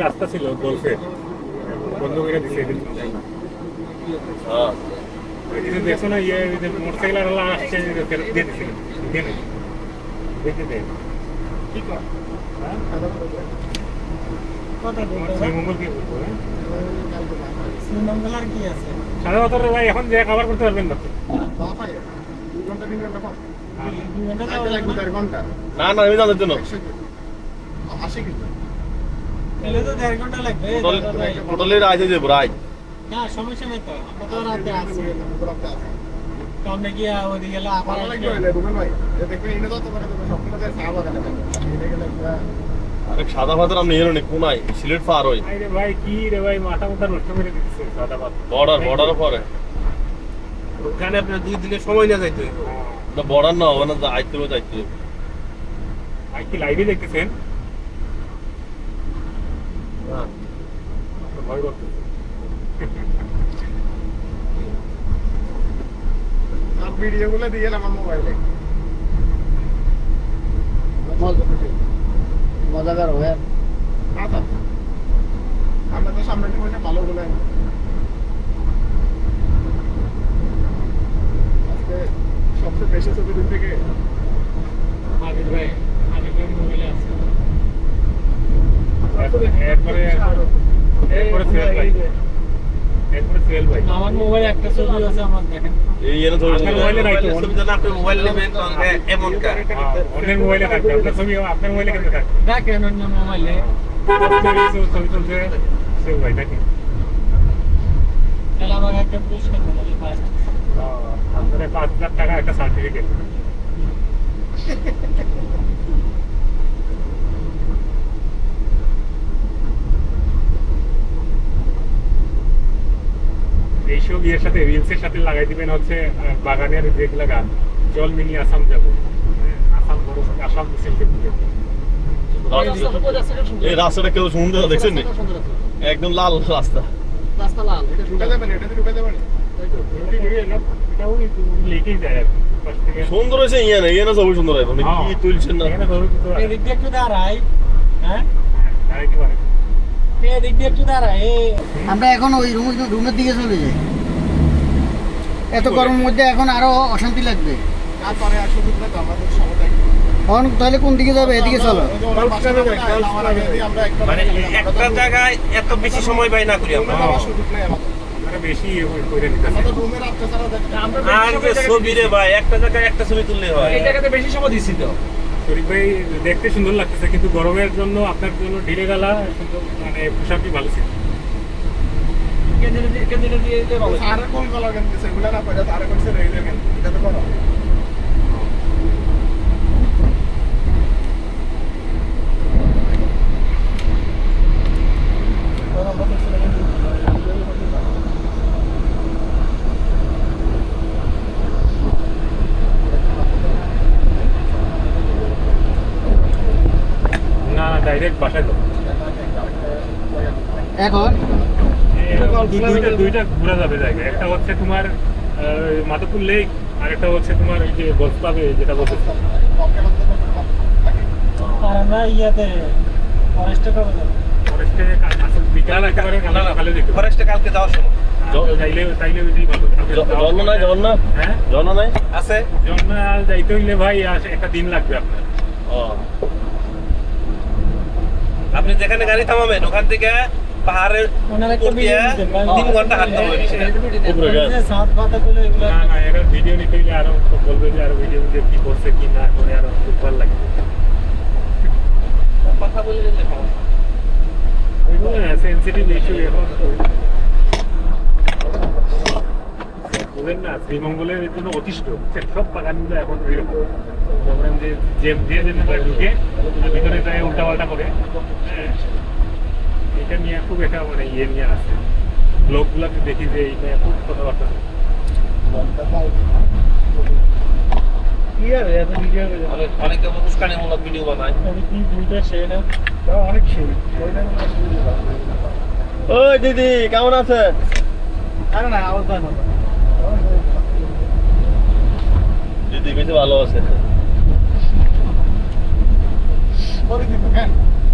রাস্তা ছিল গোলফের বন্ধ করে দিছে দেখছো না ইয়ে মোটরসাইকেল আর আসছে ফেরত দিয়ে দিছিল দেখে দেয় কি কর শ্রীমঙ্গল কি করবো শ্রীমঙ্গল আর কি আছে সাড়ে 17 ভাই এখন যে খাবার করতে পারবেন না না না আমি জানার জন্য এলে তো 1.5 ঘন্টা লাগবে টোটালি রাইতে যাবো রাইট না সমস্যা নেই তো আমরা তো রাতে আছি সামনে গিয়ে ওদিকে গেলে আবার আরে সাদা ভাতের আমি এলো নি কোনায় সিলেট পার হই আরে ভাই কি রে ভাই মাথা নষ্ট করে দিচ্ছে সাদা ভাত বর্ডার পরে ওখানে আপনার 2 দিনের সময় না যাইতে না বর্ডার না হবে না যাইতে আর কি লাইভে দেখতেছেন ভয় করতেছে সব ভিডিওগুলো দিয়ে আমার মোবাইলে মজাদার হবে আমরা তো সামনে থেকে ভালো বলে আজকে সবচেয়ে বেশি ছবি দূর থেকে আবির ভাই মোবাইলে আছে এরপরে সেল ভাই আমার মোবাইলে একটা ছবি আছে আমার দেখেন এই এনে ধরে আপনার মোবাইলে নাই তো ছবি জানা আপনি মোবাইল নেবেন এমন কা অন্যের মোবাইলে থাকবে আপনার ছবি আপনার মোবাইলে কেন থাকবে দেখেন অন্য মোবাইলে ছবি তুলছে সেল ভাই নাকি তাহলে আমাকে একটা পুরস্কার দেবে ফার্স্ট আপনার 5 লাখ টাকা একটা সার্টিফিকেট এইসব ইয়ের সাথে রিলসের সাথে লাগাই দিবেন হচ্ছে বাগানের যেগুলো গান জল মিনি আসাম যাবো আসাম বড় আসাম মিছিল এই রাস্তাটা কেউ সুন্দর দেখছেন নি একদম লাল রাস্তা রাস্তা লাল এটা ঢুকে যাবেন এটাতে ঢুকে যাবেন এটাও লেকেই যায় আর কি সুন্দর হয়েছে ইয়ে না ছবি সুন্দর হয় কি তুলছেন না এদিক দিয়ে একটু দাঁড়াই হ্যাঁ দাঁড়াইতে পারে এদিক দিয়ে একটু দাঁড়াই আমরা এখন ওই রুমের দিকে চলে যাই এত গরমের মধ্যে এখন আরো অশান্তি লাগবে তারপরে আর শুধু না আমাদের সময় এখন তাহলে কোন দিকে যাবে এদিকে চলো মানে একটা জায়গায় এত বেশি সময় ব্যয় না করি আমরা বেশি করে নিতে আর ছবি রে ভাই একটা জায়গায় একটা ছবি তুললে হয় এই জায়গাতে বেশি সময় দিছি তো শরীফ ভাই দেখতে সুন্দর লাগতেছে কিন্তু গরমের জন্য আপনার জন্য ঢিলে গেলা কিন্তু মানে পোশাকই ভালো ছিল কেন্দ্রে দিয়ে দিতে ভালো আর কোন কলা কেন সেগুলা না পড়ে আর কোন সে রয়ে যাবে এটা তো করো না ডাইরেক্ট বাসায় যাবো এখন দুইটা ঘোরা যাবে জায়গা একটা হচ্ছে তোমার মাধবপুর লেক আর একটা হচ্ছে তোমার ওই যে গল্ফ ক্লাবে যেটা বলছে আর আমরা ইয়াতে ফরেস্টে কবে যাবো ফরেস্টে বিকাল একেবারে ভালো দেখতে ফরেস্টে কালকে যাওয়ার সময় তাইলে ওইটাই ভালো জন্ম নাই হ্যাঁ জন্ম নাই আছে জন্ম যাইতে হইলে ভাই একটা দিন লাগবে আপনার আপনি যেখানে গাড়ি থামাবেন ওখান থেকে পাহাড়ের উপর দিয়ে 3 ঘন্টা হাঁটতে হবে সাত পাতা গুলো এগুলো না না এর ভিডিও নিতে হইলে আরো বলবে যে আরো ভিডিও কি করছে কি না করে আরো খুব ভালো লাগবে কথা বলে দিলে ওইগুলো সেন্সিটিভ ইস্যু এখন বলেন না শ্রীমঙ্গলের জন্য অতিষ্ঠ সব বাগানগুলো এখন ধরেন যে ঢুকে ভিতরে যায় উল্টা পাল্টা করে এটা নিয়ে খুব একটা মানে ইয়ে নিয়ে আসে ব্লগগুলোতে দেখি যে এইটা খুব কথাবার্তা অনেকে উস্কানিমূলক ভিডিও বানায় অনেক সেই ওই দিদি কেমন আছে আরে না আওয়াজ হয় না দিদি বেশি ভালো আছে করে দিতে কেন